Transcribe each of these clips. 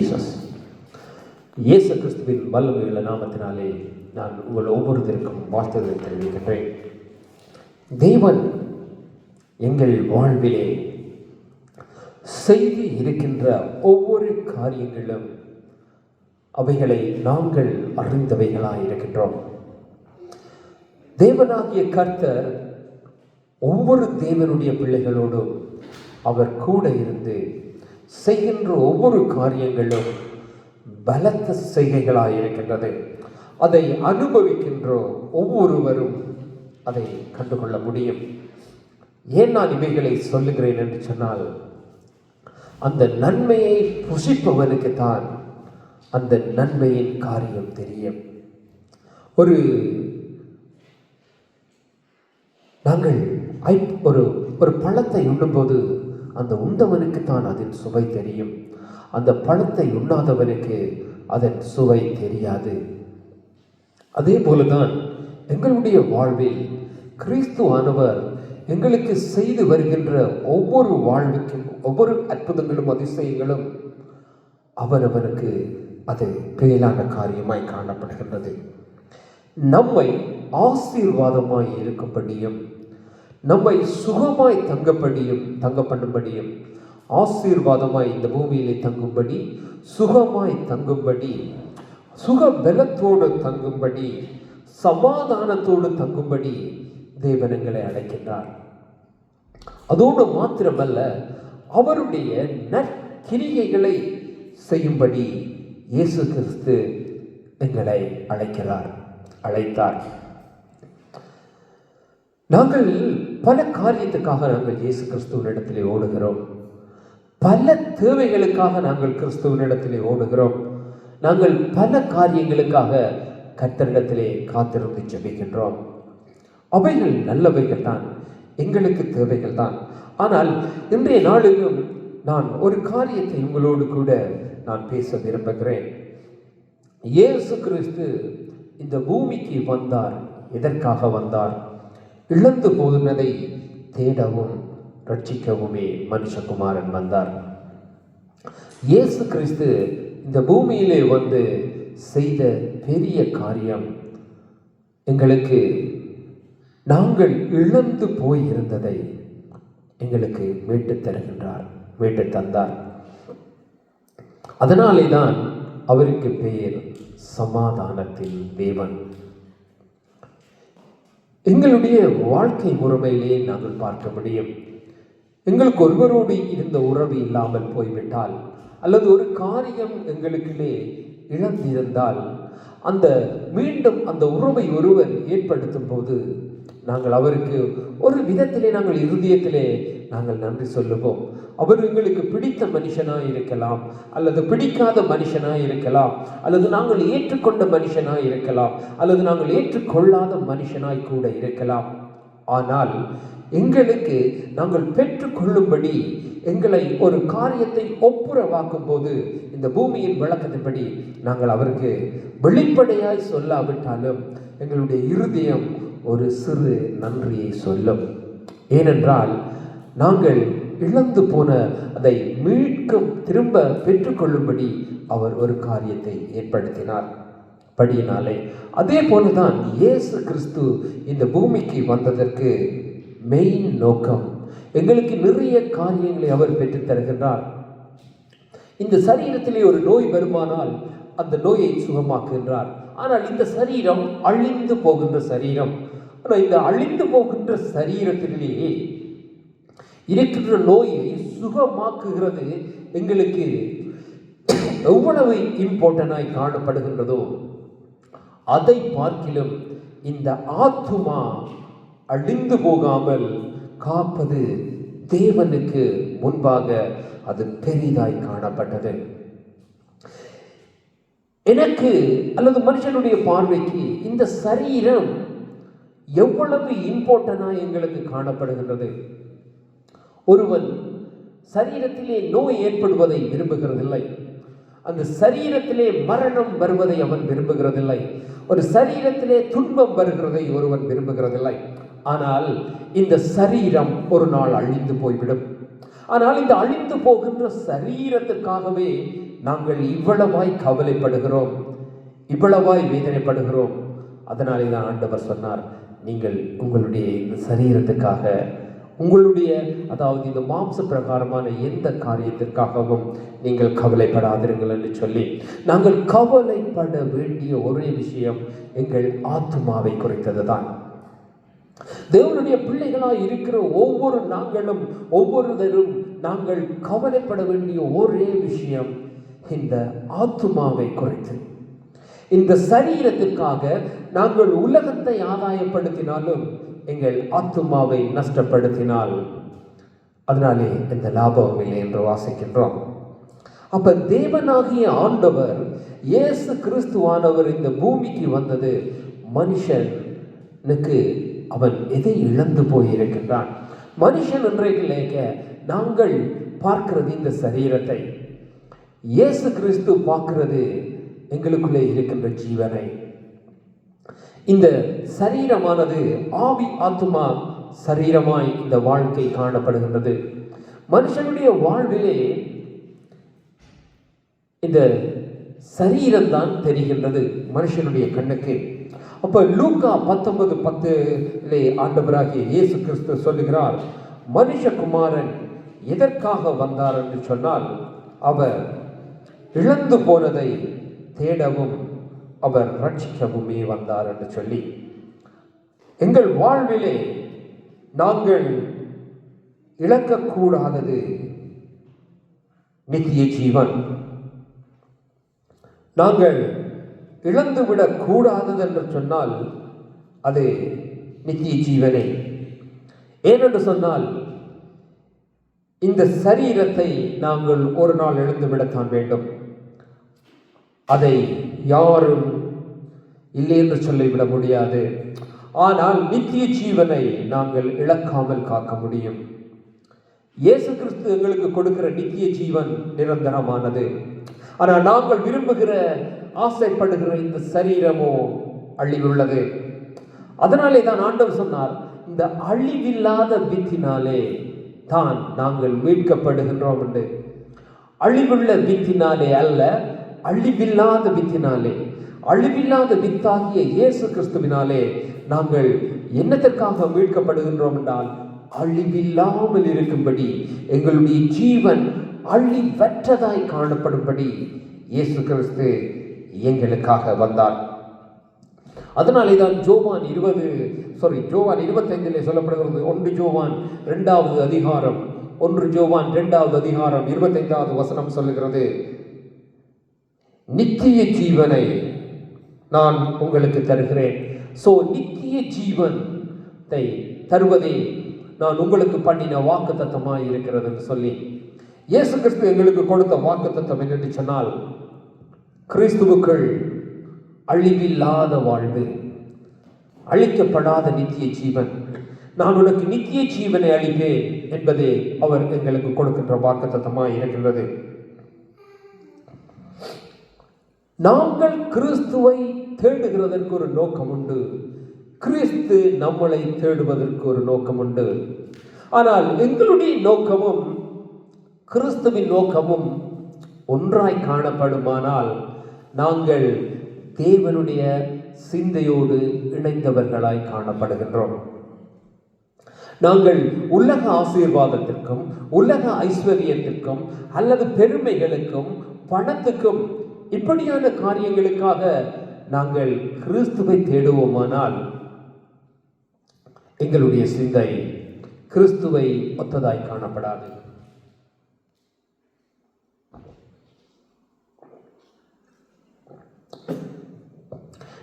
Jesus. இயேசு கிறிஸ்துவின் வல்லமையுள்ள நாமத்தினாலே நான் உங்கள் ஒவ்வொருத்தருக்கும் வாழ்த்துதலை தெரிவிக்கின்றேன். தேவன் எங்கள் வாழ்விலே செய்து இருக்கின்ற ஒவ்வொரு காரியங்களும் அவைகளை நாங்கள் அறிந்தவைகளாய் இருக்கின்றோம். தேவனாகிய கர்த்தர் ஒவ்வொரு தேவனுடைய பிள்ளைகளோடும் அவர் கூட இருந்து செய்கின்ற ஒவ்வொரு காரியங்களும் பலத்த செய்கைகளாய் இருக்கின்றது. அதை அனுபவிக்கின்ற ஒவ்வொருவரும் அதை கண்டுகொள்ள முடியும். ஏன் நான் இவைகளை சொல்லுகிறேன் என்று சொன்னால், அந்த நன்மையை புசிப்பவனுக்கு தான் அந்த நன்மையின் காரியம் தெரியும். நாங்கள் ஒரு பழத்தை உண்ணும்போது அந்த உண்டவனுக்கு தான் அதன் சுவை தெரியும். அந்த பழத்தை உண்ணாதவனுக்கு அதன் சுவை தெரியாது. அதே போலதான் எங்களுடைய வாழ்வில் கிறிஸ்துவானவர் எங்களுக்கு செய்து வருகின்ற ஒவ்வொரு வாழ்வுக்கும் ஒவ்வொரு அற்புதங்களும் அதிசயங்களும் அவனவனுக்கு அது மேலான காரியமாய் காணப்படுகின்றது. நம்மை ஆசீர்வாதமாய் இருக்கும்படியும் நம்மை சுகமாய் தங்க பண்ணும்படியும் ஆசீர்வாதமாய் இந்த பூமியிலே தங்கும்படி, சுகமாய் தங்கும்படி, சுக பலத்தோடு தங்கும்படி, சமாதானத்தோடு தங்கும்படி தேவன் எங்களை அழைக்கின்றார். அதோடு மாத்திரமல்ல, அவருடைய நற்கிரிகைகளை செய்யும்படி இயேசு கிறிஸ்து எங்களை அழைத்தார். நாங்கள் பல காரியத்துக்காக நாங்கள் இயேசு கிறிஸ்துவனிடத்திலே ஓடுகிறோம். பல தேவைகளுக்காக நாங்கள் கிறிஸ்துவனிடத்திலே ஓடுகிறோம். நாங்கள் பல காரியங்களுக்காக கர்த்தரிடத்திலே காத்திருந்து ஜெபிக்கின்றோம். அவைகள் நல்லவைகள் தான், எங்களுக்கு தேவைகள் தான். ஆனால் இன்றைய நாளிலும் நான் ஒரு காரியத்தை உங்களோடு கூட நான் பேச விரும்புகிறேன். இயேசு கிறிஸ்து இந்த பூமிக்கு வந்தார். எதற்காக வந்தார்? இழந்து போனதை தேடவும் ரட்சிக்கவுமே மனுஷகுமாரன் வந்தார். இயேசு கிறிஸ்து இந்த பூமியிலே வந்து செய்த பெரிய காரியம், எங்களுக்கு நாங்கள் இழந்து போய் இருந்ததை எங்களுக்கு மீட்டு தந்தார். அதனாலே தான் அவருக்கு பெயர் சமாதானத்தின் தேவன். எங்களுடைய வாழ்க்கை முறைமையிலே நாங்கள் பார்க்க முடியும். எங்களுக்கு ஒருவரோடு இருந்த உறவு இல்லாமல் போய்விட்டால், அல்லது ஒரு காரியம் எங்களுக்குள்ளே இழந்திருந்தால், மீண்டும் அந்த உறவை ஒருவர் ஏற்படுத்தும் போது நாங்கள் அவருக்கு ஒரு விதத்திலே நாங்கள் இருதயத்திலே நாங்கள் நன்றி சொல்லுவோம். அவர் எங்களுக்கு பிடித்த மனுஷனாய் இருக்கலாம், அல்லது பிடிக்காத மனுஷனாய் இருக்கலாம், அல்லது நாங்கள் ஏற்றுக்கொண்ட மனுஷனாய் இருக்கலாம், அல்லது நாங்கள் ஏற்றுக்கொள்ளாத மனுஷனாய் கூட இருக்கலாம். ஆனால் எங்களுக்கு நாங்கள் பெற்றுக்கொள்ளும்படி எங்களை ஒரு காரியத்தை ஒப்புரவாக்கும் போது இந்த பூமியின் விளக்கத்தின்படி நாங்கள் அவருக்கு வெளிப்படையாய் சொல்லாவிட்டாலும் எங்களுடைய இருதயம் ஒரு சிறு நன்றியை சொல்லும். ஏனென்றால் நாங்கள் இழந்து போன அதை திரும்ப பெற்றுக்கொள்ளும்படி அவர் ஒரு காரியத்தை ஏற்படுத்தினார். படியினாலே அதே போலதான் இயேசு கிறிஸ்து இந்த பூமிக்கு வந்ததற்கு மெயின் நோக்கம், எங்களுக்கு நிறைய காரியங்களை அவர் பெற்றுத் தருகின்றார். இந்த சரீரத்திலே ஒரு நோய் வருமானால் அந்த நோயை சுகமாக்குகின்றார். ஆனால் இந்த சரீரம் அழிந்து போகின்ற சரீரம். ஆனால் இந்த அழிந்து போகின்ற சரீரத்திலேயே இருக்கின்ற நோயை சுகமாக்குகிறது எங்களுக்கு எவ்வளவு இம்பார்ட்டன்டாய் காணப்படுகின்றதோ அதை பார்க்கிலும் இந்த ஆத்துமா அழிந்து போகாமல் காப்பது தேவனுக்கு முன்பாக அது பெரிதாய் காணப்பட்டது. எனக்கு அல்லது மனுஷனுடைய பார்வைக்கு இந்த சரீரம் எவ்வளவு இம்பார்ட்டன்டாய் எங்களுக்கு காணப்படுகின்றது. ஒருவன் சரீரத்திலே நோய் ஏற்படுவதை விரும்புகிறதில்லை. அந்த சரீரத்திலே மரணம் வருவதை அவன் விரும்புகிறதில்லை. ஒரு சரீரத்திலே துன்பம் வருகிறதை ஒருவன் விரும்புகிறதில்லை. ஆனால் இந்த சரீரம் ஒரு நாள் அழிந்து போய்விடும். ஆனால் இந்த அழிந்து போகின்ற சரீரத்துக்காகவே நாங்கள் இவ்வளவாய் கவலைப்படுகிறோம், இவ்வளவாய் வேதனைப்படுகிறோம். அதனாலே தான் ஆண்டவர் சொன்னார், நீங்கள் உங்களுடைய இந்த சரீரத்துக்காக, உங்களுடைய அதாவது இந்த மாம்ச பிரகாரமான எந்த காரியத்திற்காகவும் நீங்கள் கவலைப்படாதிருங்கள் என்று சொல்லி, நாங்கள் கவலைப்பட வேண்டிய ஒரே விஷயம் எங்கள் ஆத்துமாவை குறித்தது தான். தேவனுடைய பிள்ளைகளாய் இருக்கிற ஒவ்வொரு நாங்களும் ஒவ்வொருவரும் நாங்கள் கவலைப்பட வேண்டிய ஒரே விஷயம் இந்த ஆத்துமாவை குறித்து. இந்த சரீரத்திற்காக நாங்கள் உலகத்தை ஆதாயப்படுத்தினாலும் எங்கள் ஆத்துமாவை நஷ்டப்படுத்தினால் அதனாலே எந்த லாபமும் இல்லை என்று வாசிக்கின்றோம். அப்ப தேவனாகிய ஆண்டவர் இயேசு கிறிஸ்துவானவர் இந்த பூமிக்கு வந்தது மனுஷனுக்கு அவன் எதை இழந்து போயிருக்கின்றான். மனுஷன் இன்றைக்கு நாங்கள் பார்க்கிறது இந்த சரீரத்தை, இயேசு கிறிஸ்து பார்க்கிறது எங்களுக்குள்ளே இருக்கின்ற ஜீவனை. இந்த சரீரமானது ஆவி ஆத்துமா சரீரமாய் இந்த வாழ்க்கை காணப்படுகின்றது. மனுஷனுடைய வாழ்விலே இந்த சரீரம்தான் தெரிகின்றது மனுஷனுடைய கண்ணுக்கு. அப்ப லூக்கா 19:10 ஆண்டவராகிய இயேசு கிறிஸ்து சொல்லுகிறார், மனுஷகுமாரன் எதற்காக வந்தார் என்று சொன்னால், அவர் இழந்து போனதை தேடவும் அவர் ரட்சிக்கவுமே வந்தார் என்று சொல்லி, எங்கள் வாழ்விலே நாங்கள் இழக்கக்கூடாதது நித்திய ஜீவன். நாங்கள் இழந்துவிடக் கூடாதது என்று சொன்னால் அது நித்திய ஜீவனே. ஏனென்று சொன்னால் இந்த சரீரத்தை நாங்கள் ஒரு நாள் இழந்துவிடத்தான் வேண்டும். அதை யாரும் இல்லை என்று சொல்லிவிட முடியாது. ஆனால் நித்திய ஜீவனை நாங்கள் இழக்காமல் காக்க முடியும். இயேசு கிறிஸ்து எங்களுக்கு கொடுக்கிற நித்திய ஜீவன் நிரந்தரமானது. ஆனால் நாங்கள் விரும்புகிற ஆசைப்படுகிற இந்த சரீரமோ அழிவுள்ளது. அதனாலே தான் ஆண்டவர் சொன்னார், இந்த அழிவில்லாத வித்தினாலே தான் நாங்கள் மீட்கப்படுகின்றோம் என்று. அழிவுள்ள வித்தினாலே அல்ல, அழிவில்லாத வித்தினாலே, அழிவில்லாத வித்தாகிய இயேசு கிறிஸ்துவினாலே நாங்கள் என்னத்திற்காக மீட்கப்படுகின்றோம் என்றால், அழிவில்லாமல் இருக்கும்படி, எங்களுடைய ஜீவன் அழிவற்றதாய் காணப்படும்படி இயேசு கிறிஸ்து எங்களுக்காக வந்தார். அதனாலே தான் ஜோவான் 25 சொல்லப்படுகிறது. 1 ஜோவான் 2வது அதிகாரம் 25வது வசனம் சொல்லுகிறது, நித்திய ஜீவனை நான் உங்களுக்கு தருகிறேன். நித்திய ஜீவனை தருவதே நான் உங்களுக்கு பண்ணின வாக்குத்தத்தமாய் இருக்கிறது என்று சொல்லி, இயேசு கிறிஸ்து எங்களுக்கு கொடுத்த வாக்குத்தத்தம் என்னென்று சொன்னால், கிறிஸ்துவுக்குள் அழிவில்லாத வாழ்வு, அழிக்கப்படாத நித்திய ஜீவன். நான் உனக்கு நித்திய ஜீவனை அளிப்பேன் என்பதே அவர் எங்களுக்கு கொடுக்கின்ற வாக்குத்தத்தமாய் இருக்கின்றது. நாங்கள் கிறிஸ்துவை தேடுகிறதற்கு ஒரு நோக்கம் உண்டு, கிறிஸ்து நம்மளை தேடுவதற்கு ஒரு நோக்கம் உண்டு. ஆனால் எங்களுடைய நோக்கமும் கிறிஸ்துவின் நோக்கமும் ஒன்றாய் காணப்படுமானால் நாங்கள் தேவனுடைய சிந்தையோடு இணைந்தவர்களாய் காணப்படுகின்றோம். நாங்கள் உலக ஆசீர்வாதத்திற்கும் உலக ஐஸ்வர்யத்திற்கும் அல்லது பெருமைகளுக்கும் பணத்துக்கும் இப்படியான காரியங்களுக்காக நாங்கள் கிறிஸ்துவை தேடுவோமானால் எங்களுடைய சிந்தை கிறிஸ்துவை ஒத்ததாய் காணப்படாது.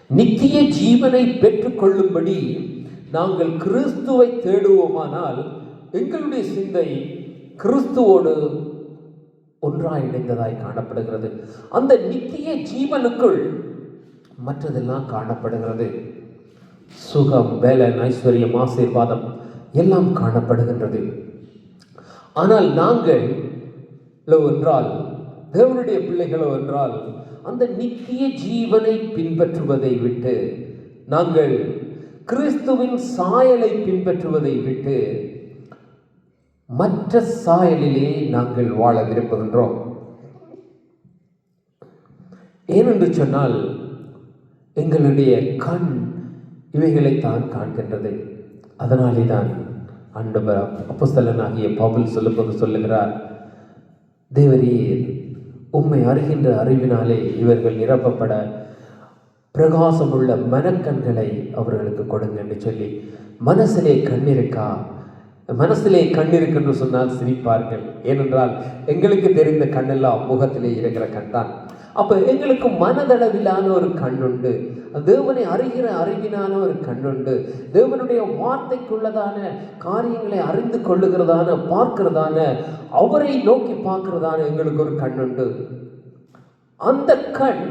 நித்திய ஜீவனை பெற்றுக் கொள்ளும்படி நாங்கள் கிறிஸ்துவை தேடுவோமானால் எங்களுடைய சிந்தை கிறிஸ்துவோடு ஒன்றாய் இணைந்ததாய் காணப்படுகிறது. அந்த நித்திய ஜீவனுக்குள் மற்றதெல்லாம் காணப்படுகிறது. சுகம், வேலன், ஐஸ்வர்யம், ஆசீர்வாதம் எல்லாம் காணப்படுகின்றது. ஆனால் நாங்கள் என்றால், தேவனுடைய பிள்ளைகளோ என்றால், அந்த நித்திய ஜீவனை பின்பற்றுவதை விட்டு நாங்கள் கிறிஸ்துவின் சாயலை பின்பற்றுவதை விட்டு மற்ற சாயலிலே நாங்கள் வாழ விரும்புகின்றோம். ஏனென்று சொன்னால் எங்களுடைய கண் இவைகளைத்தான் காண்கின்றது. அதனாலே தான் ஆண்டவர் அப்போஸ்தலனாகிய பவுல் சொல்லுகிறார், தேவரீர் உம்மை அறிகின்ற அறிவினாலே இவர்கள் நிரப்பப்பட பிரகாசமுள்ள மனக்கண்களை அவர்களுக்கு கொடுங்க என்று சொல்லி. மனசிலே கண் இருக்குன்னு சொன்னால் சிரிப்பார்கள். ஏனென்றால் எங்களுக்கு தெரிந்த கண்ணெல்லாம் முகத்திலே இருக்கிற கண் தான். அப்ப எங்களுக்கு மனதளவிலான ஒரு கண் உண்டு, தேவனை அறிகிற அறிவினான ஒரு கண் உண்டு, தேவனுடைய வார்த்தைக்குள்ளதான காரியங்களை அறிந்து கொள்ளுகிறதான பார்க்கிறதான அவரை நோக்கி பார்க்கிறதான எங்களுக்கு ஒரு கண் உண்டு. அந்த கண்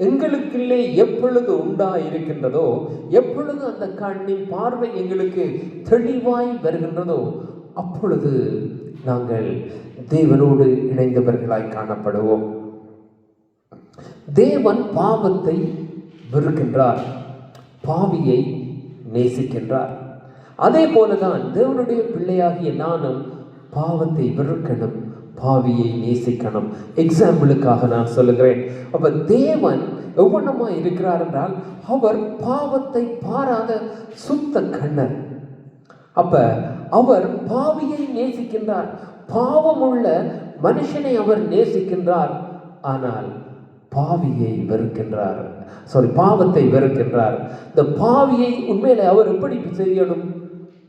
எங்களுக்குள்ளே எப்பொழுது இருக்கின்றதோ, எப்பொழுது அந்த கண்ணின் பார்வை எங்களுக்கு தெளிவாய் வருகின்றதோ, அப்பொழுது நாங்கள் தேவனோடு இணைந்தவர்களாய் காணப்படுவோம். தேவன் பாவத்தை வெறுக்கின்றார், பாவியை நேசிக்கின்றார். அதே போலதான் தேவனுடைய பிள்ளையாகிய நானும் பாவத்தை வெறுக்கணும், பாவியை நேசிக்கணும். எக்ஸாம்பிளுக்காக நான் சொல்லுகிறேன். அப்ப தேவன் எவ்வளமா இருக்கிறார் என்றால், அவர் பாவத்தை பாராத சுத்த கண்ணர். அப்ப அவர் பாவியை நேசிக்கின்றார், பாவமுள்ள மனுஷனை அவர் நேசிக்கின்றார். ஆனால் பாவியை வெறுக்கின்றார், பாவத்தை வெறுக்கின்றார். இந்த பாவியை உண்மையிலே அவர் எப்படி செய்யணும்?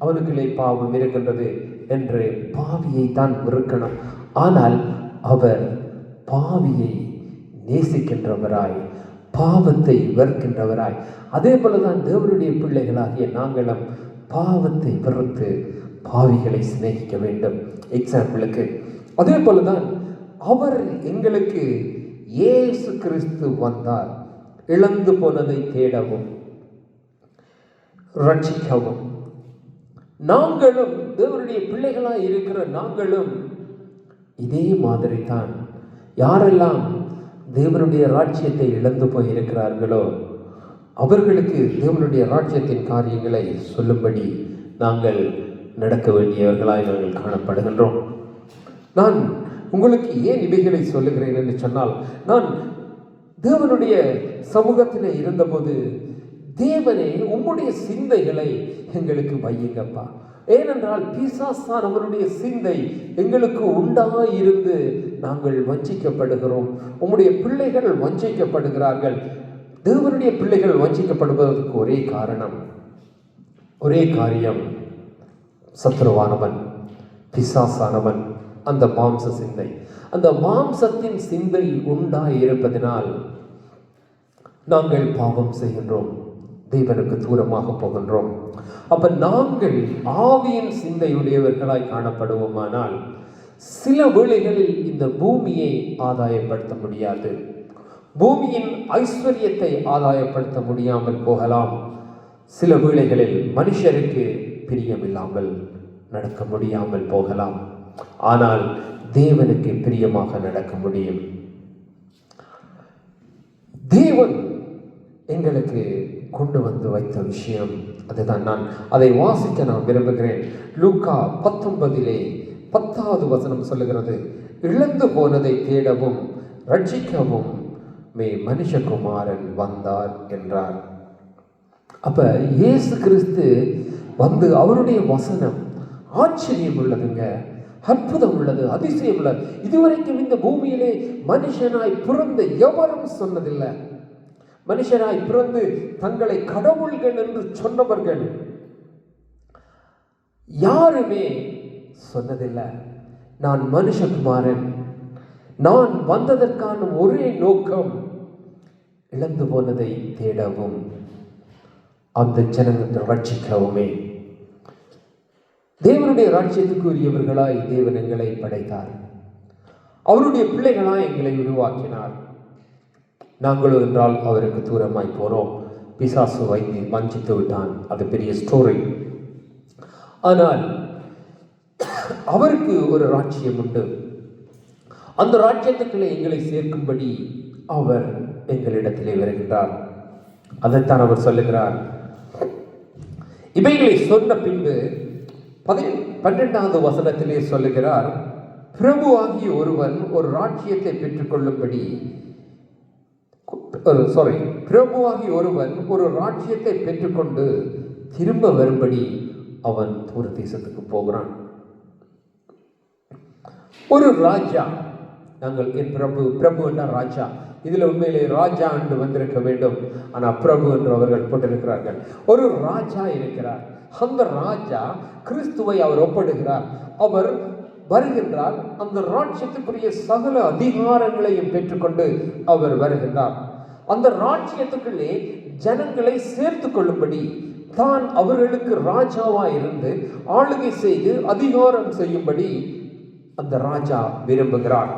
அவனுக்குள்ளே பாவம் இருக்கின்றது என்று பாவியை தான் வெறுக்கணும். ஆனால் அவர் பாவியை நேசிக்கின்றவராய், பாவத்தை வெறுக்கின்றவராய். அதே போலதான் தேவனுடைய பிள்ளைகளாகிய நாங்களும் பாவத்தை வெறுத்து பாவிகளை சிநேகிக்க வேண்டும். எக்ஸாம்பிளுக்கு அதே போலதான் அவர் எங்களுக்கு இயேசு கிறிஸ்து வந்தார், இழந்து போனதை தேடவும் ரட்சிக்கவும். நாங்களும் தேவனுடைய பிள்ளைகளாய் இருக்கிற நாங்களும் இதே மாதிரி தான். யாரெல்லாம் தேவனுடைய ராஜ்யத்தை இழந்து போய் இருக்கிறார்களோ அவர்களுக்கு தேவனுடைய ராஜ்யத்தின் காரியங்களை சொல்லும்படி நாங்கள் நடக்க வேண்டியவர்களாய் நாங்கள் காணப்படுகின்றோம். நான் உங்களுக்கு ஏன் இவைகளை சொல்லுகிறேன் என்று சொன்னால், நான் தேவனுடைய சமூகத்தில் இருந்தபோது, தேவனே உம்முடைய சிந்தைகளை எங்களுக்கு வையுங்கப்பா. ஏனென்றால் பிசாசான் அவருடைய சிந்தை எங்களுக்கு உண்டாயிருந்து நாங்கள் வஞ்சிக்கப்படுகிறோம். உம்முடைய பிள்ளைகள் வஞ்சிக்கப்படுகிறார்கள். தேவனுடைய பிள்ளைகள் வஞ்சிக்கப்படுவதற்கு ஒரே காரணம், ஒரே காரியம், சத்துருவானவன், பிசாசானவன், அந்த மாம்ச சிந்தை. அந்த மாம்சத்தின் சிந்தை உண்டாயிருப்பதனால் நாங்கள் பாவம் செய்கின்றோம், தேவனுக்கு தூரமாக போகின்றோம். அப்ப நாங்கள் ஆவியின் சிந்தையுடையவர்களாய் காணப்படுவோமானால் சில வேளைகளில் இந்த பூமியை ஆதாயப்படுத்த முடியாது, பூமியின் ஐஸ்வர்யத்தை ஆதாயப்படுத்த முடியாமல் போகலாம். சில வேளைகளில் மனுஷருக்கு பிரியமில்லாமல் நடக்க முடியாமல் போகலாம். ஆனால் தேவனுக்கு பிரியமாக நடக்க முடியும். தேவன் எங்களுக்கு கொண்டு வந்து வைத்த விஷயம் அதுதான். நான் அதை வாசிக்க நான் விரும்புகிறேன். லூக்கா 19:10 வசனம் சொல்லுகிறது, இழந்து போனதை தேடவும் ரட்சிக்கவும் மனுஷகுமாரன் வந்தார் என்றார். அப்ப இயேசு கிறிஸ்து வந்து அவருடைய வசனம் ஆச்சரியம் உள்ளதுங்க, அற்புதம் உள்ளது, அதிசயம் உள்ளது. இதுவரைக்கும் இந்த பூமியிலே மனுஷனாய் பிறந்த எவரும் சொன்னதில்லை. மனுஷனாய் பிறந்து தங்களை கடவுள்கள் என்று சொன்னவர்கள் யாருமே சொன்னதில்லை. நான் மனுஷகுமாரன், நான் வந்ததற்கான ஒரே நோக்கம் இழந்து போனதை தேடவும் அந்த ஜனங்களை ரட்சிக்கவுமே. தேவனுடைய ராஜ்யத்துக்கு உரியவர்களாய் தேவன் எங்களை படைத்தார், அவருடைய பிள்ளைகளாய் எங்களை உருவாக்கினார். நாங்களோ என்றால் அவருக்கு தூரமாய் போனோம், பிசாசு வைத்து வஞ்சித்து விட்டான், அது பெரிய ஸ்டோரி. ஆனால் அவருக்கு ஒரு ராஜ்யம் உண்டு, அந்த ராஜ்யத்துக்குள்ளே எங்களை சேர்க்கும்படி அவர் எங்களிடத்திலே வருகின்றார். அதைத்தான் அவர் சொல்லுகிறார். இவைகளை சொன்ன பின்பு 12வது வசனத்திலே சொல்லுகிறார், பிரபு ஆகிய ஒருவன் ஒரு ராஜ்யத்தை பெற்றுக்கொள்ளும்படி பிரபுவாகி ஒருவன் ஒரு ராஜ்யத்தை பெற்றுக்கொண்டு திரும்ப வரும்படி அவன் தூர தேசத்துக்கு போகிறான். ஒரு ராஜா, நாங்கள் என் பிரபு என்ற ராஜா, இதுல உண்மையிலே ராஜா என்று வந்திருக்க வேண்டும், ஆனா பிரபு என்று அவர்கள் போட்டிருக்கிறார்கள். ஒரு ராஜா இருக்கிறார். அந்த ராஜா கிறிஸ்துவை அவர் ஒப்பிடுகிறார். அவர் வருகின்றார், அந்த ராஜ்யத்துக்குரிய சகல அதிகாரங்களையும் பெற்றுக்கொண்டு அவர் வருகின்றார். அந்த ராஜ்யத்துக்குள்ளே ஜனங்களை சேர்த்து கொள்ளும்படி தான் அவர்களுக்கு ராஜாவா இருந்து ஆளுகை செய்து அதிகாரம் செய்யும்படி அந்த ராஜா விரும்புகிறார்.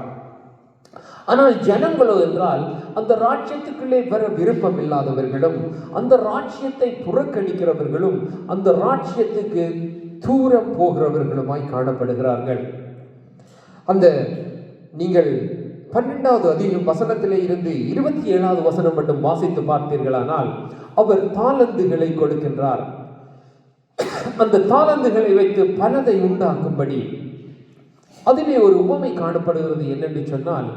ஆனால் ஜனங்களோ என்றால் அந்த ராஜ்யத்துக்குள்ளே வர விருப்பம் இல்லாதவர்களும், அந்த ராஜ்யத்தை புறக்கணிக்கிறவர்களும், அந்த ராஜ்யத்துக்கு தூரம் போகிறவர்களுமாய் காணப்படுகிறார்கள். அந்த நீங்கள் 12வது வசனத்திலே இருந்து 27வது வசனம் மட்டும் வாசித்து பார்த்தீர்களானால், அவர் தாலந்துகளை கொடுக்கின்றார். அந்த தாலந்துகளை வைத்து பலதை உண்டாக்கும்படி அதிலே ஒரு உவமை காணப்படுகிறது. என்னென்று சொன்னால்,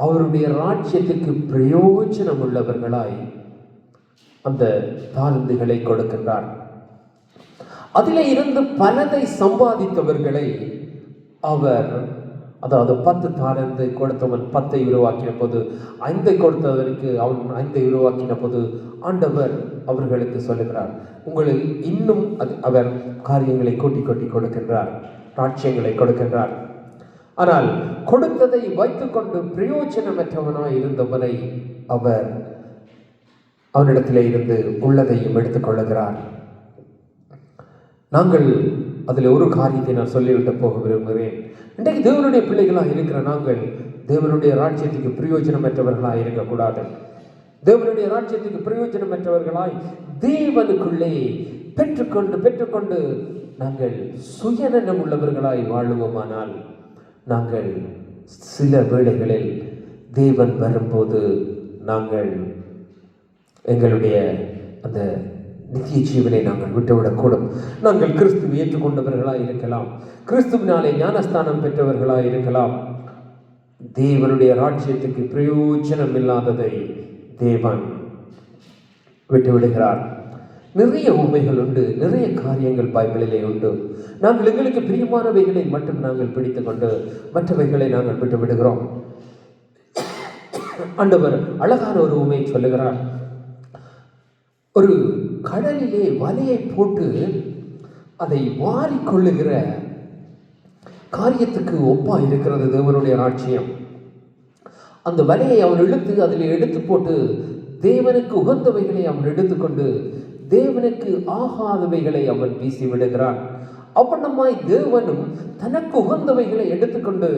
அவருடைய ராஜ்யத்துக்கு பிரயோஜனம் உள்ளவர்களாய் அந்த தாலந்துகளை கொடுக்கின்றார். அதிலே இருந்து பலதை சம்பாதித்தவர்களை அவர், அதாவது 10 தாலந்து கொடுத்தவன் 10 உருவாக்கின போது, 5 கொடுத்தவனுக்கு அவன் 5 உருவாக்கின போது ஆண்டவர் அவர்களுக்கு சொல்லுகிறார், உங்களுக்கு இன்னும் அவர் காரியங்களை கூட்டி கொட்டி கொடுக்கின்றார், ராஜ்யங்களை கொடுக்கின்றார். ஆனால் கொடுத்ததை வைத்துக்கொண்டு பிரயோஜனமற்றவனாய் இருந்தவனை அவர் அவனிடத்திலே இருந்து உள்ளதையும் எடுத்துக் கொள்ளுகிறார். நாங்கள் அதில் ஒரு காரியத்தை நான் சொல்லிவிட்டு போக விரும்புகிறேன். இன்றைக்கு தேவனுடைய பிள்ளைகளாக இருக்கிற நாங்கள் தேவனுடைய ராஜ்யத்துக்கு பிரயோஜனமற்றவர்களாய் இருக்கக்கூடாது. தேவனுடைய ராஜ்யத்துக்கு பிரயோஜனமற்றவர்களாய் தேவனுக்குள்ளே பெற்றுக்கொண்டு நாங்கள் சுயநலம் உள்ளவர்களாய் வாழுவோமானால், நாங்கள் சில வேளைகளில் தேவன் வரும்போது நாங்கள் எங்களுடைய அந்த நித்திய ஜீவனை நாங்கள் விட்டுவிடக்கூடும். நாங்கள் கிறிஸ்துவை ஏற்றுக்கொண்டவர்களாக இருக்கலாம், கிறிஸ்துவினாலே ஞானஸ்தானம் பெற்றவர்களாக இருக்கலாம். தேவனுடைய ராஜ்யத்துக்கு பிரயோஜனம் இல்லாததை தேவன் விட்டுவிடுகிறார். நிறைய உண்மைகள் உண்டு, நிறைய காரியங்கள் பைபிளிலே உண்டு. நாங்கள் எங்களுக்கு பிரியமானவைகளை மட்டும் நாங்கள் பிடித்து கொண்டு மற்றவைகளை நாங்கள் விட்டு விடுகிறோம். ஆண்டவர் அழகான ஒரு உண்மையை சொல்லுகிறார். ஒரு கடலிலே வலையை போட்டு அதை வாரிக்கொள்ளுகிற காரியத்துக்கு ஒப்பா இருக்கிறது தேவனுடைய ராஜ்யம். அந்த வலையை அவன் இழுத்து அதில் எடுத்து போட்டு தேவனுக்கு உகந்தவைகளை அவன் எடுத்துக்கொண்டு தேவனுக்கு ஆகாதவைகளை அவன் வீசி விடுகிறான். அவனமாய் தேவனும் தனக்கு உகந்தவைகளை எடுத்துக்கொண்டு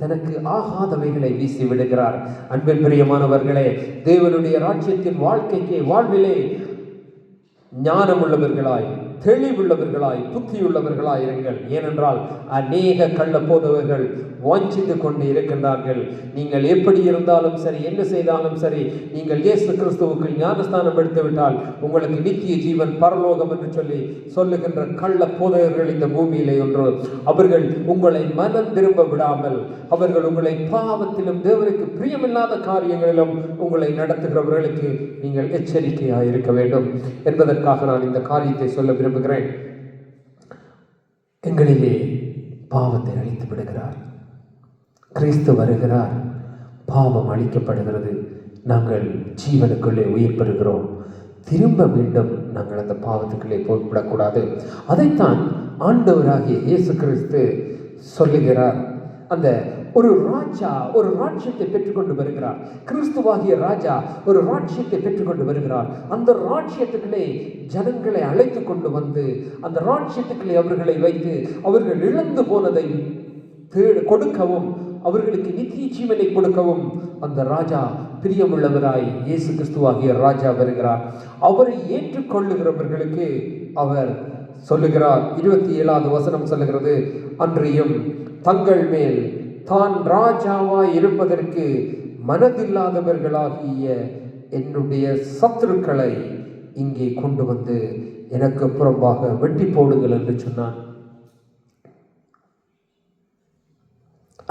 தனக்கு ஆகாதவைகளை வீசி விடுகிறார். அன்பின் பிரியமானவர்களே, தேவனுடைய ராஜ்யத்தின் வாழ்விலே ஞானம் உள்ளவர்களாய், தெளிவுள்ளவர்களாய், புத்தியுள்ளவர்களாய் இருங்கள். ஏனென்றால் அநேக கள்ள போதவர்கள் வாஞ்சித்துக் கொண்டு இருக்கின்றார்கள். நீங்கள் எப்படி இருந்தாலும் சரி, என்ன செய்தாலும் சரி, நீங்கள் இயேசு கிறிஸ்துவுக்கு ஞானஸ்தானம் எடுத்துவிட்டால் உங்களுக்கு நித்திய ஜீவன் பரலோகம் என்று சொல்லுகின்ற கள்ள போதகர்கள் இந்த பூமியிலே ஒன்று. அவர்கள் உங்களை மனம் திரும்ப விடாமல், அவர்கள் உங்களை பாவத்திலும் தேவனுக்கு பிரியமில்லாத காரியங்களிலும் உங்களை நடத்துகிறவர்களுக்கு நீங்கள் எச்சரிக்கையாக இருக்க வேண்டும் என்பதற்காக நான் இந்த காரியத்தை சொல்ல விரும்புகிறேன். எங்களிலே பாவத்தை அழித்து விடுகிறார். கிறிஸ்து வருகிறார், பாவம் அழிக்கப்படுகிறது, நாங்கள் ஜீவனுக்குள்ளே உயிர் பெறுகிறோம். திரும்ப மீண்டும் நாங்கள் அந்த பாவத்துக்குள்ளே போய்விடக்கூடாது. அதைத்தான் ஆண்டவராகிய இயேசு கிறிஸ்து சொல்லுகிறார். அந்த ஒரு ராஜா ஒரு ராஜ்யத்தை பெற்றுக்கொண்டு வருகிறார். கிறிஸ்துவாகிய ராஜா ஒரு ராஜ்யத்தை பெற்றுக்கொண்டு வருகிறார். அந்த ராஜ்யத்துக்களே ஜனங்களை அழைத்து கொண்டு வந்து அந்த ராஜ்யத்துக்களை அவர்களை வைத்து அவர்கள் இழந்து போனதை கொடுக்கவும், அவர்களுக்கு நித்திய ஜீவனை கொடுக்கவும் அந்த ராஜா பிரியமுள்ளவராய் இயேசு கிறிஸ்துவாகிய ராஜா வருகிறார். அவரை ஏற்றுக்கொள்ளுகிறவர்களுக்கு அவர் சொல்லுகிறார். 27வது வசனம் சொல்லுகிறது, அன்றியும் தங்கள் மேல் தான் ராஜாவாய் இருப்பதற்கு மனதில்லாதவர்களாகிய என்னுடைய சத்துருக்களை இங்கே கொண்டு வந்து எனக்கு புறம்பாக வெட்டி போடுங்கள் என்று சொன்னான்.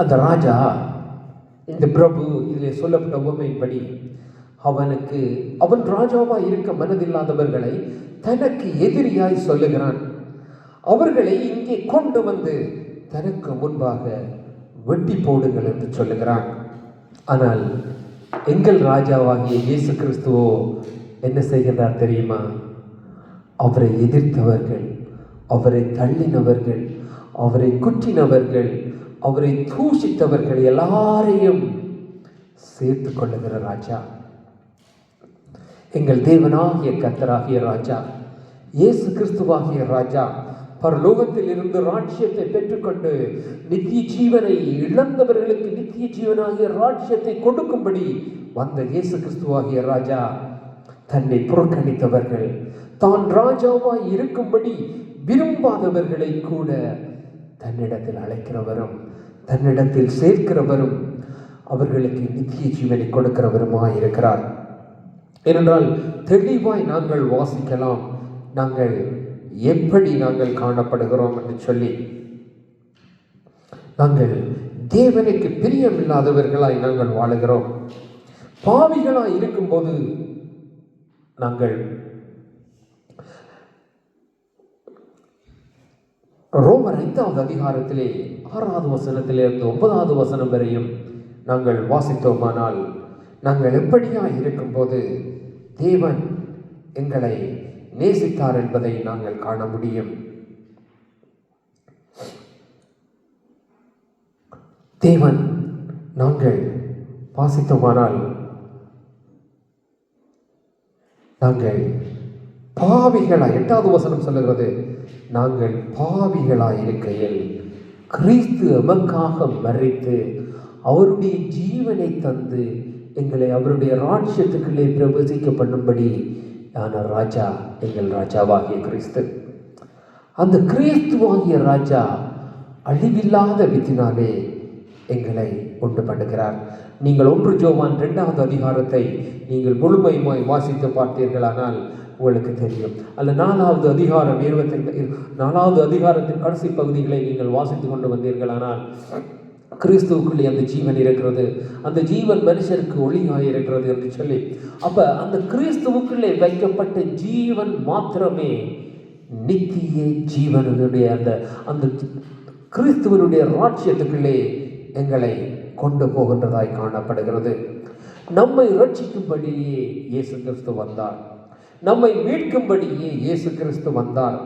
அந்த ராஜா, இந்த பிரபு, இதில் சொல்லப்பட்ட உவமையின்படி அவன் ராஜாவாய் இருக்க மனதில்லாதவர்களை தனக்கு எதிரியாய் சொல்லுகிறான். அவர்களை இங்கே கொண்டு வந்து தனக்கு முன்பாக வெட்டி போடுங்கள் என்று சொல்லுகிறான். ஆனால் எங்கள் ராஜாவாகிய இயேசு கிறிஸ்துவோ என்ன செய்கிறார் தெரியுமா? அவரை எதிர்த்தவர்கள், அவரை தள்ளினவர்கள், அவரை குற்றினவர்கள், அவரை தூஷித்தவர்கள் எல்லாரையும் சேர்த்து கொள்ளுகிற ராஜா. எங்கள் தேவனாகிய கர்த்தராகிய ராஜா, இயேசு கிறிஸ்துவாகிய ராஜா பரலோகத்தில் இருந்து ராஜ்யத்தை பெற்றுக்கொண்டு நித்திய ஜீவனை இழந்தவர்களுக்கு நித்திய ஜீவனாகிய ராஜ்யத்தை கொடுக்கும்படி வந்த இயேசு கிறிஸ்துவாகிய ராஜா தன்னை புறக்கணித்தவர்கள், தான் ராஜாவாய் இருக்கும்படி விரும்பாதவர்களை கூட தன்னிடத்தில் அழைக்கிறவரும் தன்னிடத்தில் சேர்க்கிறவரும் அவர்களுக்கு நித்திய ஜீவனை கொடுக்கிறவருமாய் இருக்கிறார். ஏனென்றால் தெளிவாய் நாங்கள் வாசிக்கலாம் நாங்கள் எப்படி நாங்கள் காணப்படுகிறோம் என்று சொல்லி. நாங்கள் தேவனுக்கு பிரியமில்லாதவர்களாய் நாங்கள் வாழுகிறோம். பாவிகளாய் இருக்கும்போது நாங்கள் ரோமர் 5வது அதிகாரத்திலே 6வது வசனத்திலிருந்து 9வது வசனம் வரையும் நாங்கள் வாசித்தோமானால் நாங்கள் எப்படியாய் இருக்கும்போது தேவன் எங்களை நேசித்தார் என்பதை நாங்கள் காண முடியும். தேவன் நாங்கள் வாசித்தோமானால் நாங்கள் பாவிகளாய், 8வது வசனம் சொல்லுகிறது, நாங்கள் பாவிகளாய் இருக்கையில் கிறிஸ்து எமக்காக மரித்து அவருடைய ஜீவனை தந்து எங்களை அவருடைய ராஜ்யத்துக்குள்ளே பிரவேசிக்க பண்ணும்படி ஆன ராஜா எங்கள் ராஜாவாகிய கிறிஸ்து. அந்த கிறிஸ்துவாகிய ராஜா அழிவில்லாத வித்தினாலே எங்களை உண்டு பண்ணுகிறார். நீங்கள் 1 யோவான் 2வது அதிகாரத்தை நீங்கள் முழுமையுமாய் வாசித்து பார்த்தீர்களானால் உங்களுக்கு தெரியும். அல்ல 4வது அதிகாரம் 4வது அதிகாரத்தின் கடைசி பகுதிகளை நீங்கள் வாசித்து கொண்டு வந்தீர்களானால் கிறிஸ்துவுக்குள்ளே அந்த ஜீவன் இருக்கிறது, அந்த ஜீவன் மனுஷருக்கு ஒளியாய் இருக்கிறது என்று சொல்லி, அப்ப அந்த கிறிஸ்துவுக்குள்ளே வைக்கப்பட்ட ஜீவன் மாத்திரமே நித்திய ஜீவனுடைய அந்த கிறிஸ்துவனுடைய ராஜ்யத்துக்குள்ளே எங்களை கொண்டு போகின்றதாய் காணப்படுகிறது. நம்மை ரட்சிக்கும்படியே இயேசு கிறிஸ்து வந்தார், நம்மை மீட்கும்படியே இயேசு கிறிஸ்து வந்தார்.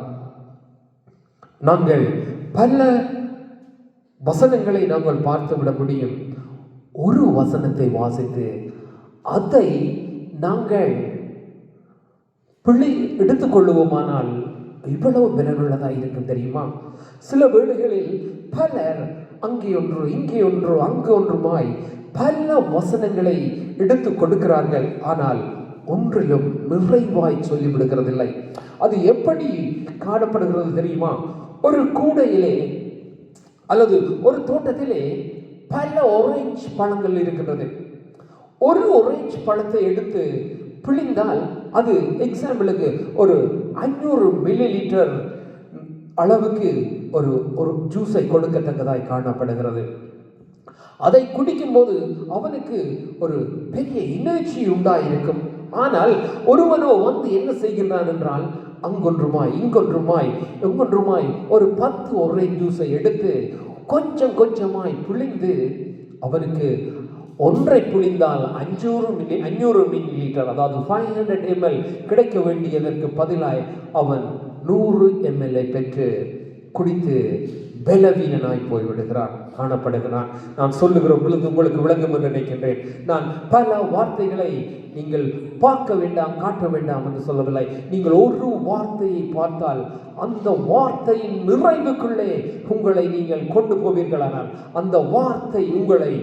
நாங்கள் பல வசனங்களை நாங்கள் பார்த்துவிட முடியும். ஒரு வசனத்தை வாசித்து அதை நாங்கள் எடுத்துக்கொள்ளுவோமானால் இவ்வளவு பலனுள்ளதாக இருக்கும் தெரியுமா? சில வேளைகளில் பலர் அங்கே ஒன்று இங்கே ஒன்று அங்கு ஒன்றுமாய் பல வசனங்களை எடுத்து கொடுக்கிறார்கள். ஆனால் ஒன்றிலும் நிறைவாய் சொல்லிவிடுகிறதில்லை. அது எப்படி காணப்படுகிறது தெரியுமா? ஒரு கூடையிலே அல்லது ஒரு தோட்டத்திலே பல ஆரஞ்சு பழங்கள் இருக்கின்றது. ஒரு ஆரஞ்சு பழத்தை எடுத்து பிழிந்தால் அது எக்ஸாம்பிளுக்கு ஒரு 500 மில்லி லிட்டர் அளவுக்கு ஒரு ஜூஸை கொடுக்கத்தக்கதாய் காணப்படுகிறது. அதை குடிக்கும்போது அவனுக்கு ஒரு பெரிய எனர்ஜி உண்டாயிருக்கும். ஆனால் ஒருவனோ வந்து என்ன செய்கின்றான் என்றால் அங்கொன்றுமாய் இங்கொன்றுமாய் எங்கொன்றுமாய் ஒரு 10 ஆரஞ்சு ஜூஸை எடுத்து கொஞ்சம் கொஞ்சமாய் பிழிந்து அவனுக்கு ஒன்றை புழிந்தால் 500 மில்லி லிட்டர், அதாவது 500 ml கிடைக்க வேண்டியதற்கு பதிலாய் அவன் 100 ml பெற்று குடித்து பலவீனனாய் போய்விடுகிறான், காணப்படுகிறான். நான் சொல்லுகிற பொழுது உங்களுக்கு விளங்கும் என்று நினைக்கின்றேன். நான் பல வார்த்தைகளை நீங்கள் பார்க்க வேண்டாம், காட்ட வேண்டாம் என்று சொல்லவில்லை. நீங்கள் ஒரு வார்த்தையை பார்த்தால் அந்த வார்த்தையின் நிறைவுக்குள்ளே உங்களை நீங்கள் கொண்டு போவீர்களானால் அந்த வார்த்தை உங்களை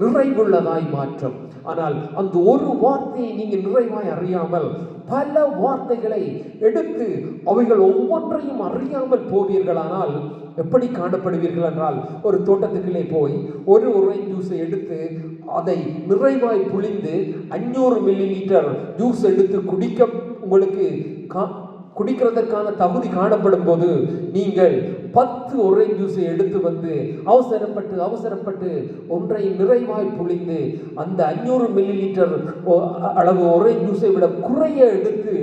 நிறைவுள்ளதாய் மாற்றும். ஆனால் அந்த ஒரு வார்த்தையை நீங்கள் நிறைவாய் அறியாமல் பல வார்த்தைகளை எடுத்து அவைகள் ஒவ்வொன்றையும் அறியாமல் போவீர்களானால் எப்படி காணப்படுவீர்கள் என்றால், ஒரு தோட்டத்துக்குள்ளே போய் ஒரு ஆரஞ்சு ஜூஸை எடுத்து அதை நிறைவாய் புழிந்து 500 மில்லி லிட்டர் ஜூஸ் எடுத்து குடிக்க உங்களுக்கு குடிக்கிறதற்கான தகுதி காணப்படும் போது நீங்கள் 10 orange ஜூஸை எடுத்து வந்து அவசரப்பட்டு ஒன்றை நிறைவாய் புளிந்து அந்த 500 மில்லிலிட்டர் அளவு orange ஜூஸை விட குறைய எடுத்து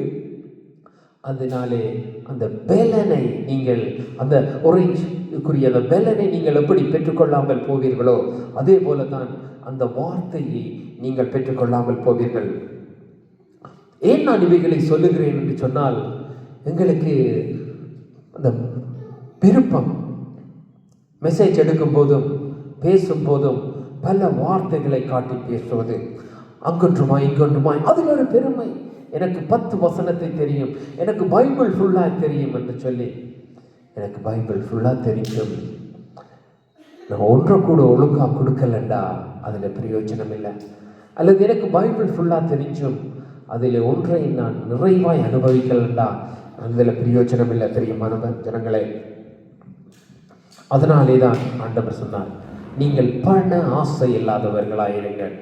அதனாலே அந்த பெலனை நீங்கள் அந்த orangeக்குரிய அந்த பெலனை நீங்கள் எப்படி பெற்றுக்கொள்ளாமல் போவீர்களோ அதே போலதான் அந்த வார்த்தையை நீங்கள் பெற்றுக்கொள்ளாமல் போவீர்கள். ஏன் நான் இவைகளை சொல்லுகிறேன் என்று சொன்னால், எங்களுக்கு அந்த விருப்பம் மெசேஜ் எடுக்கும் போதும் பேசும் போதும் பல வார்த்தைகளை காட்டி பேசுவது, அங்கொன்றுமாய் இங்கொன்றுமாய், அதில் ஒரு பெருமை. எனக்கு 10 வசனத்தை தெரியும், எனக்கு பைபிள் ஃபுல்லாக தெரியும் என்று சொல்லி, எனக்கு பைபிள் ஃபுல்லாக தெரியும், நான் ஒன்றை கூட ஒழுங்காக கொடுக்கலண்டா அதில் பிரயோஜனம் இல்லை. அல்லது எனக்கு பைபிள் ஃபுல்லாக தெரிஞ்சும் அதில் ஒன்றை நான் நிறைவாய் அனுபவிக்கலண்டா அதில் பிரயோஜனம் இல்லை. தெரியுமா ஜனங்களே? அதனாலே தான் ஆண்டவர் சொன்னார், நீங்கள் பண ஆசை இல்லாதவர்களாயிருங்கள்,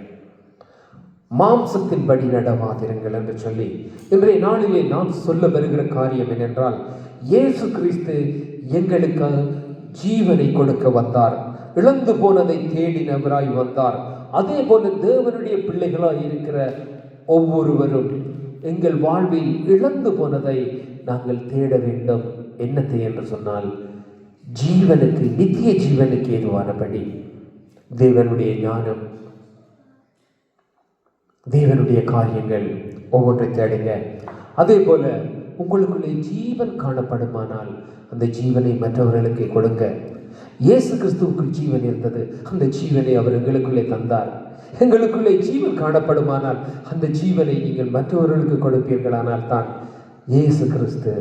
மாம்சத்தின்படி நடவாதிருங்கள் என்று சொல்லி. இன்றைய நாளிலே நான் சொல்ல வருகிற காரியம் என்னென்றால், இயேசு கிறிஸ்து எங்களுக்கு ஜீவனை கொடுக்க வந்தார், இழந்து போனதை தேடினவராய் வந்தார். அதே போல தேவனுடைய பிள்ளைகளாய் இருக்கிற ஒவ்வொருவரும் எங்கள் வாழ்வில் இழந்து போனதை நாங்கள் தேட வேண்டும். என்னத்தை என்று சொன்னால், ஜீவனுக்கு, நித்திய ஜீவனுக்கு ஏதுவானபடி தேவனுடைய ஞானம், தேவனுடைய காரியங்கள் ஒவ்வொன்றை தேடுங்க. அதே போல உங்களுக்குள்ளே ஜீவன் காணப்படுமானால் அந்த ஜீவனை மற்றவர்களுக்கு கொடுங்க. இயேசு கிறிஸ்துவுக்குள் ஜீவன் இருந்தது, அந்த ஜீவனை அவர் எங்களுக்குள்ளே தந்தார். எங்களுக்குள்ளே ஜீவன் காணப்படுமானால் அந்த ஜீவனை நீங்கள் மற்றவர்களுக்கு கொடுப்பீர்களானால் தான் இயேசு கிறிஸ்து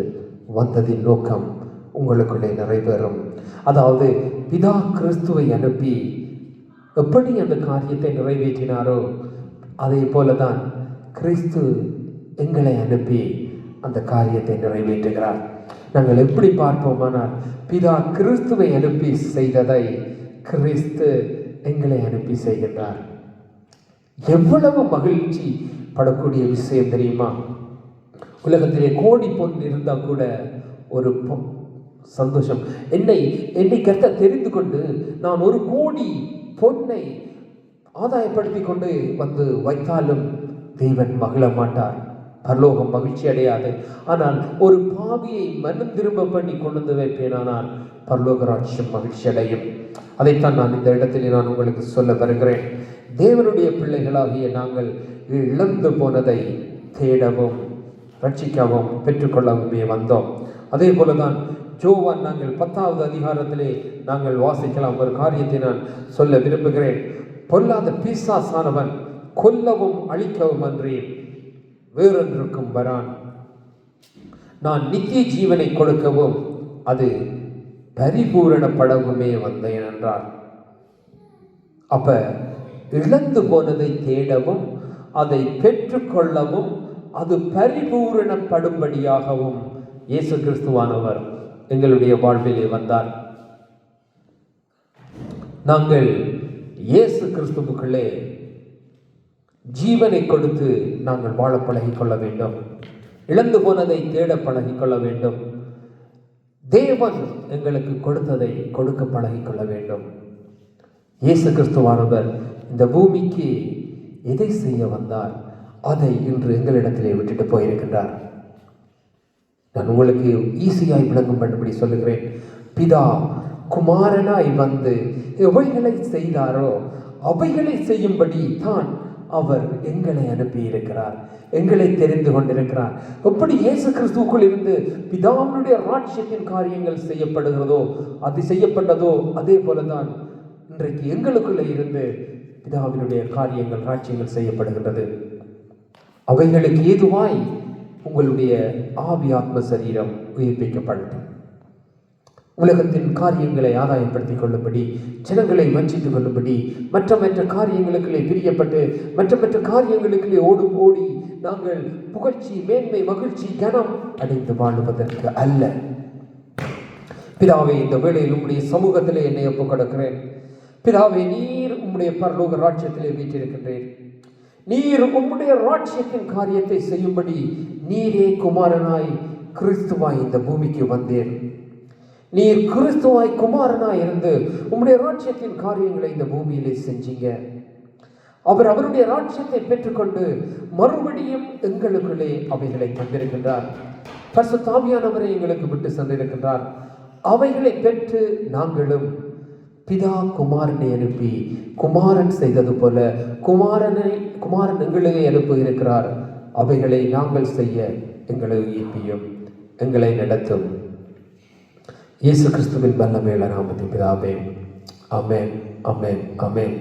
வந்ததின் நோக்கம் உங்களுக்குள்ளே நிறைவேறும். அதாவது பிதா கிறிஸ்துவை அனுப்பி எப்படி அந்த காரியத்தை நிறைவேற்றினாரோ அதே போலதான் கிறிஸ்து எங்களை அனுப்பி அந்த காரியத்தை நிறைவேற்றுகிறார். நாங்கள் எப்படி பார்ப்போமானால், பிதா கிறிஸ்துவை அனுப்பி செய்ததை கிறிஸ்து எங்களை அனுப்பி செய்கின்றார். எவ்வளவு மகிழ்ச்சி படக்கூடிய விஷயம் தெரியுமா? உலகத்திலே கோடி பொன் இருந்தால் கூட ஒரு சந்தோஷம். என்னை கர்த்தர் தெரிந்து கொண்டு நான் 1 கோடி பொன்னை ஆதாயப்படுத்தி கொண்டு வந்து வைத்தாலும் தேவன் மகிழ மாட்டார், பரலோகம் மகிழ்ச்சி அடையாது. ஆனால் ஒரு பாவியை மனம் திரும்ப பண்ணி கொண்டு வந்து வைப்பேனானால் பரலோக ராஜ்யம் மகிழ்ச்சி அடையும். அதைத்தான் நான் இந்த இடத்தில் நான் உங்களுக்கு சொல்ல வருகிறேன். தேவனுடைய பிள்ளைகளாகிய நாங்கள் இழந்து போனதை தேடவும் ரட்சிக்கவும் பெற்றுக்கொள்ளவுமே வந்தோம். அதே போலதான் யோவான் நாங்கள் 10வது அதிகாரத்திலே நாங்கள் வாசிக்கலாம். ஒரு காரியத்தை நான் சொல்ல விரும்புகிறேன். பொல்லாத பிசாசானவன் கொல்லவும் அழிக்கவும் அன்றி வேறொன்றுக்கும் வரான், நான் நித்திய ஜீவனை கொடுக்கவும் அது பரிபூரணப்படவுமே வந்தேன் என்றார். அப்ப இழந்து போனதை தேடவும் அதை பெற்றுக்கொள்ளவும் அது பரிபூரணப்படும்படியாகவும் இயேசு கிறிஸ்துவானவர் எங்களுடைய வாழ்விலே வந்தார். நாங்கள் இயேசு கிறிஸ்துவுக்குள்ளே ஜீவனை கொடுத்து நாங்கள் வாழ பழகிக்கொள்ள வேண்டும். இழந்து போனதை தேட பழகிக்கொள்ள வேண்டும். தேவன் எங்களுக்கு கொடுத்ததை கொடுக்க பழகிக்கொள்ள வேண்டும். இயேசு கிறிஸ்துவானவர் இந்த பூமிக்கு எதை செய்ய வந்தார் அதை இன்று எங்களிடத்திலே விட்டுட்டு போயிருக்கின்றார். நான் உங்களுக்கு ஈஸியாய் விளங்கும் பண்ணும்படி சொல்லுகிறேன். பிதா குமாரனாய் வந்து எவைகளை செய்தாரோ அவைகளை செய்யும்படி தான் அவர் எங்களை அனுப்பி இருக்கிறார், எங்களை தெரிந்து கொண்டிருக்கிறார். எப்படி இயேசு கிறிஸ்துவுக்குள் இருந்து பிதாவினுடைய ராஜ்யத்தின் காரியங்கள் செய்யப்பட்டதோ அதே போலதான் இன்றைக்கு எங்களுக்குள்ளே இருந்து பிதாவினுடைய காரியங்கள் ராஜ்யங்கள் செய்யப்படுகின்றது. அவைகளுக்கு ஏதுவாய் உங்களுடைய ஆவி ஆத்ம சரீரம் உயிர்ப்பிக்கப்படட்டும். உலகத்தின் காரியங்களை ஆதாயப்படுத்திக் கொள்ளும்படி, ஜனங்களை வஞ்சித்துக் கொள்ளும்படி, மற்ற காரியங்களுக்குள்ளே பிரியப்பட்டு மற்ற காரியங்களுக்குள்ளே ஓடி நாங்கள் புகழ்ச்சி, மேன்மை, மகிழ்ச்சி, கனம் அடைந்து வாழுவதற்கு அல்ல. பிதாவே, இந்த வேளையில் உம்முடைய சமூகத்திலே என்னை ஒப்புக் கொடுக்கிறேன். பிதாவே, நீர் உம்முடைய பரலோக ராஜ்யத்திலே வீற்றிருக்கின்றேன். நீர் உம்முடைய ராஜ்யத்தின் காரியத்தை செய்யும்படி நீரே குமாரனாய் கிறிஸ்துவாய் இந்த பூமிக்கு வந்தேன். நீர் கிறிஸ்துவாய் குமாரனாய் இருந்து உம்முடைய ராஜ்யத்தின் காரியங்களை இந்த பூமியிலே செஞ்சீங்க. அவருடைய ராஜ்யத்தை பெற்றுக்கொண்டு மறுபடியும் எங்களுக்குள்ளே அவைகளை தந்திருக்கின்றார். பரிசுத்த ஆவியானவரை எங்களுக்கு விட்டு சென்றிருக்கின்றார். அவைகளை பெற்று நாங்களும் பிதா குமாரனை அனுப்பி குமாரன் செய்தது போல குமாரன் எங்களை அனுப்பி இருக்கிறார். அவைகளை நாங்கள் செய்ய எங்களை உயிர்ப்பியும் எங்களை நடத்தும். இயேசு கிறிஸ்துவின் வல்லமையுள்ள நாமத்தில் பிதாவே, ஆமென், ஆமென், ஆமென்.